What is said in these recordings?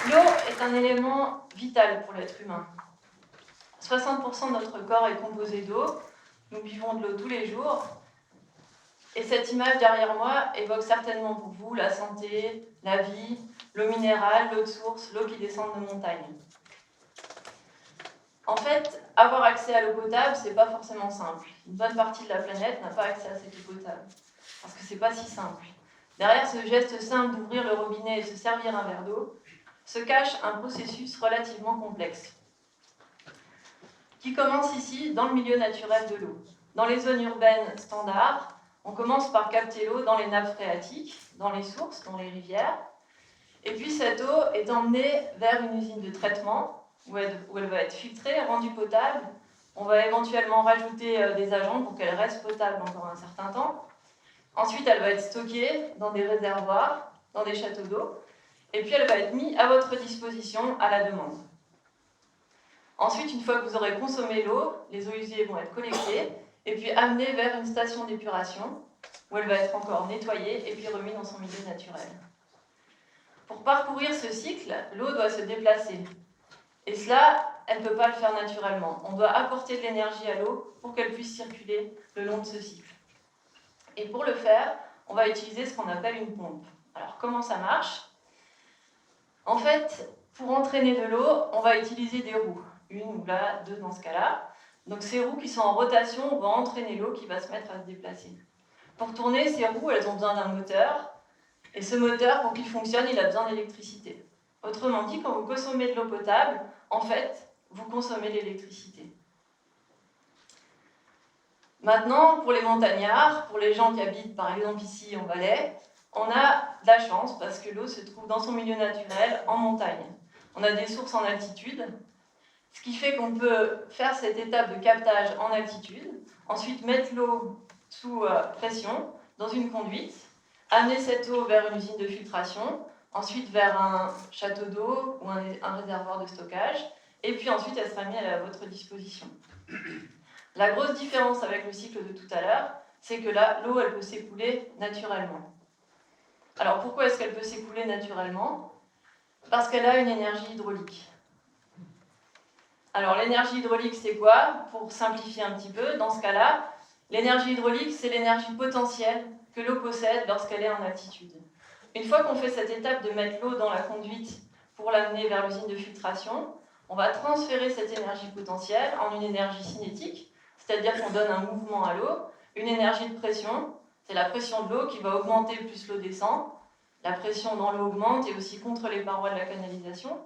L'eau est un élément vital pour l'être humain. 60% de notre corps est composé d'eau. Nous buvons de l'eau tous les jours. Et cette image derrière moi évoque certainement pour vous la santé, la vie, l'eau minérale, l'eau de source, l'eau qui descend de montagne. En fait, avoir accès à l'eau potable, c'est pas forcément simple. Une bonne partie de la planète n'a pas accès à cette eau potable. Parce que c'est pas si simple. Derrière ce geste simple d'ouvrir le robinet et se servir un verre d'eau, se cache un processus relativement complexe, qui commence ici dans le milieu naturel de l'eau. Dans les zones urbaines standards, on commence par capter l'eau dans les nappes phréatiques, dans les sources, dans les rivières, et puis cette eau est emmenée vers une usine de traitement, où elle va être filtrée, rendue potable. On va éventuellement rajouter des agents pour qu'elle reste potable encore un certain temps. Ensuite, elle va être stockée dans des réservoirs, dans des châteaux d'eau, et puis elle va être mise à votre disposition à la demande. Ensuite, une fois que vous aurez consommé l'eau, les eaux usées vont être collectées et puis amenées vers une station d'épuration où elle va être encore nettoyée et puis remise dans son milieu naturel. Pour parcourir ce cycle, l'eau doit se déplacer. Et cela, elle ne peut pas le faire naturellement. On doit apporter de l'énergie à l'eau pour qu'elle puisse circuler le long de ce cycle. Et pour le faire, on va utiliser ce qu'on appelle une pompe. Alors, comment ça marche ? En fait, pour entraîner de l'eau, on va utiliser des roues. Une ou là, deux dans ce cas-là. Donc ces roues qui sont en rotation vont entraîner l'eau qui va se mettre à se déplacer. Pour tourner, ces roues, elles ont besoin d'un moteur. Et ce moteur, pour qu'il fonctionne, il a besoin d'électricité. Autrement dit, quand vous consommez de l'eau potable, en fait, vous consommez l'électricité. Maintenant, pour les montagnards, pour les gens qui habitent par exemple ici en Valais, on a de la chance parce que l'eau se trouve dans son milieu naturel, en montagne. On a des sources en altitude, ce qui fait qu'on peut faire cette étape de captage en altitude, ensuite mettre l'eau sous pression dans une conduite, amener cette eau vers une usine de filtration, ensuite vers un château d'eau ou un réservoir de stockage, et puis ensuite elle sera mise à votre disposition. La grosse différence avec le cycle de tout à l'heure, c'est que là, l'eau, elle peut s'écouler naturellement. Alors pourquoi est-ce qu'elle peut s'écouler naturellement ? Parce qu'elle a une énergie hydraulique. Alors l'énergie hydraulique, c'est quoi ? Pour simplifier un petit peu, dans ce cas-là, l'énergie hydraulique, c'est l'énergie potentielle que l'eau possède lorsqu'elle est en altitude. Une fois qu'on fait cette étape de mettre l'eau dans la conduite pour l'amener vers l'usine de filtration, on va transférer cette énergie potentielle en une énergie cinétique, c'est-à-dire qu'on donne un mouvement à l'eau, une énergie de pression, c'est la pression de l'eau qui va augmenter plus l'eau descend, la pression dans l'eau augmente et aussi contre les parois de la canalisation.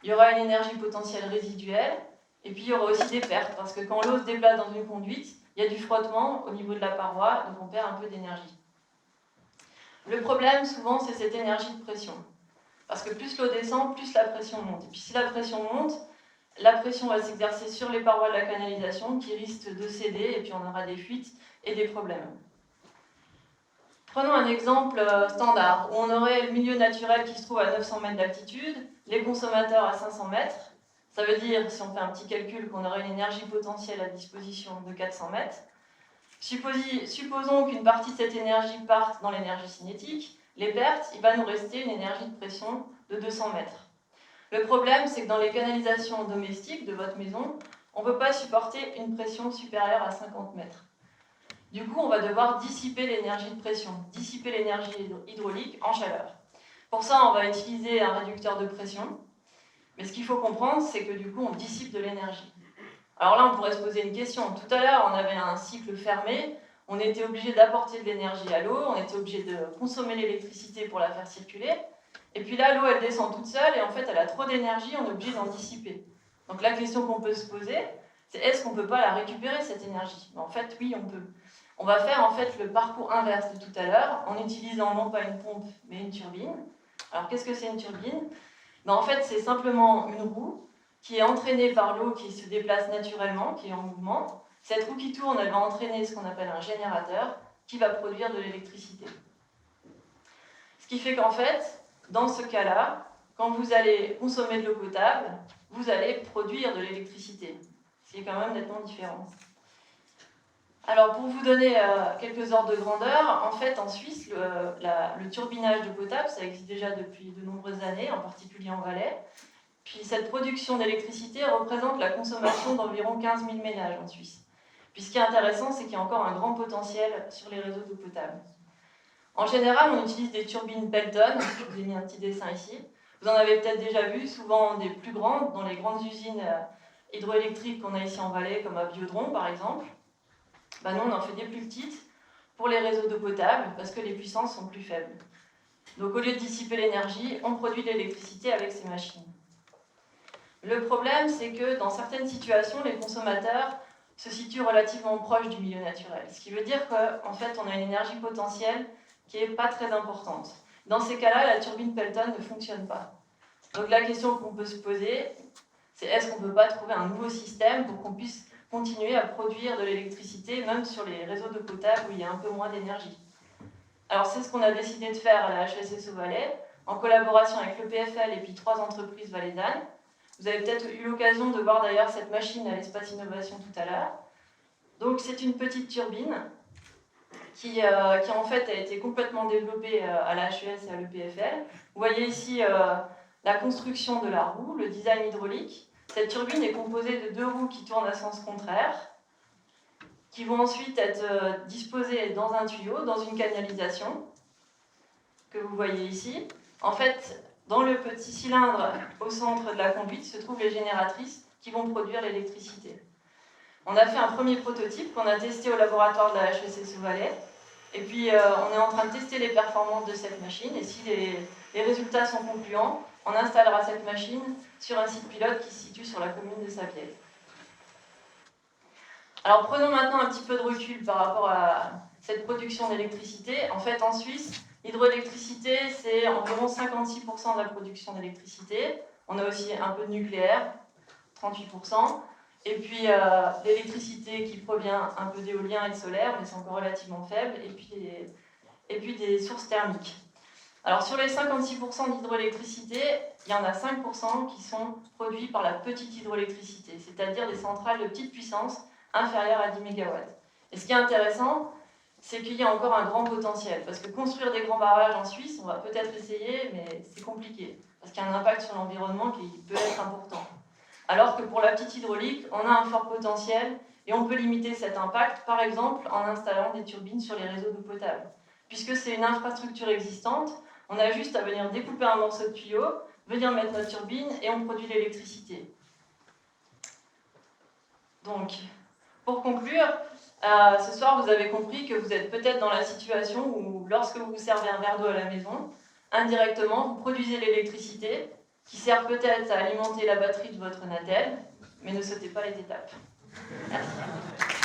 Il y aura une énergie potentielle résiduelle, et puis il y aura aussi des pertes, parce que quand l'eau se déplace dans une conduite, il y a du frottement au niveau de la paroi, donc on perd un peu d'énergie. Le problème, souvent, c'est cette énergie de pression. Parce que plus l'eau descend, plus la pression monte. Et puis si la pression monte, la pression va s'exercer sur les parois de la canalisation qui risquent de céder, et puis on aura des fuites et des problèmes. Prenons un exemple standard, où on aurait le milieu naturel qui se trouve à 900 mètres d'altitude, les consommateurs à 500 mètres. Ça veut dire, si on fait un petit calcul, qu'on aurait une énergie potentielle à disposition de 400 mètres. Supposons qu'une partie de cette énergie parte dans l'énergie cinétique. Les pertes, il va nous rester une énergie de pression de 200 mètres. Le problème, c'est que dans les canalisations domestiques de votre maison, on ne peut pas supporter une pression supérieure à 50 mètres. Du coup, on va devoir dissiper l'énergie de pression, dissiper l'énergie hydraulique en chaleur. Pour ça, on va utiliser un réducteur de pression. Mais ce qu'il faut comprendre, c'est que du coup, on dissipe de l'énergie. Alors là, on pourrait se poser une question. Tout à l'heure, on avait un cycle fermé. On était obligé d'apporter de l'énergie à l'eau. On était obligé de consommer l'électricité pour la faire circuler. Et puis là, l'eau, elle descend toute seule. Et en fait, elle a trop d'énergie. On est obligé d'en dissiper. Donc la question qu'on peut se poser, c'est est-ce qu'on ne peut pas la récupérer, cette énergie ? En fait, oui, on peut. On va faire en fait le parcours inverse de tout à l'heure en utilisant non pas une pompe mais une turbine. Alors qu'est-ce que c'est une turbine ? En fait, c'est simplement une roue qui est entraînée par l'eau qui se déplace naturellement, qui est en mouvement. Cette roue qui tourne, elle va entraîner ce qu'on appelle un générateur qui va produire de l'électricité. Ce qui fait qu'en fait, dans ce cas-là, quand vous allez consommer de l'eau potable, vous allez produire de l'électricité. Ce qui est quand même nettement différent. Alors pour vous donner quelques ordres de grandeur, en fait en Suisse, le turbinage d'eau potable, ça existe déjà depuis de nombreuses années, en particulier en Valais. Puis cette production d'électricité représente la consommation d'environ 15 000 ménages en Suisse. Puis ce qui est intéressant, c'est qu'il y a encore un grand potentiel sur les réseaux d'eau potable. En général, on utilise des turbines Pelton, je vous ai mis un petit dessin ici. Vous en avez peut-être déjà vu, souvent des plus grandes, dans les grandes usines hydroélectriques qu'on a ici en Valais, comme à Biodron par exemple. Ben nous, on en fait des plus petites pour les réseaux d'eau potable, parce que les puissances sont plus faibles. Donc au lieu de dissiper l'énergie, on produit de l'électricité avec ces machines. Le problème, c'est que dans certaines situations, les consommateurs se situent relativement proches du milieu naturel. Ce qui veut dire qu'en fait, on a une énergie potentielle qui n'est pas très importante. Dans ces cas-là, la turbine Pelton ne fonctionne pas. Donc la question qu'on peut se poser, c'est est-ce qu'on ne peut pas trouver un nouveau système pour qu'on puisse continuer à produire de l'électricité, même sur les réseaux d'eau potable où il y a un peu moins d'énergie. Alors c'est ce qu'on a décidé de faire à la HESSO Valais, en collaboration avec le PFL et puis 3 entreprises valaisannes. Vous avez peut-être eu l'occasion de voir d'ailleurs cette machine à l'Espace Innovation tout à l'heure. Donc c'est une petite turbine qui en fait a été complètement développée à la HES et à l'EPFL. Vous voyez ici la construction de la roue, le design hydraulique. Cette turbine est composée de 2 roues qui tournent à sens contraire, qui vont ensuite être disposées dans un tuyau, dans une canalisation, que vous voyez ici. En fait, dans le petit cylindre au centre de la conduite se trouvent les génératrices qui vont produire l'électricité. On a fait un premier prototype qu'on a testé au laboratoire de la HESSO Valais. Et puis, on est en train de tester les performances de cette machine. Et si les résultats sont concluants, on installera cette machine sur un site pilote qui se situe sur la commune de Sapiez. Alors, prenons maintenant un petit peu de recul par rapport à cette production d'électricité. En fait, en Suisse, l'hydroélectricité, c'est environ 56% de la production d'électricité. On a aussi un peu de nucléaire, 38%. Et puis l'électricité qui provient un peu d'éolien et de solaire, mais c'est encore relativement faible, et puis des sources thermiques. Alors sur les 56% d'hydroélectricité, il y en a 5% qui sont produits par la petite hydroélectricité, c'est-à-dire des centrales de petite puissance inférieures à 10 MW. Et ce qui est intéressant, c'est qu'il y a encore un grand potentiel, parce que construire des grands barrages en Suisse, on va peut-être essayer, mais c'est compliqué, parce qu'il y a un impact sur l'environnement qui peut être important. Alors que pour la petite hydraulique, on a un fort potentiel et on peut limiter cet impact, par exemple en installant des turbines sur les réseaux d'eau potable. Puisque c'est une infrastructure existante, on a juste à venir découper un morceau de tuyau, venir mettre notre turbine et on produit l'électricité. Donc, pour conclure, ce soir vous avez compris que vous êtes peut-être dans la situation où lorsque vous vous servez un verre d'eau à la maison, indirectement vous produisez l'électricité qui sert peut-être à alimenter la batterie de votre Natel, mais ne sautez pas les étapes. Merci.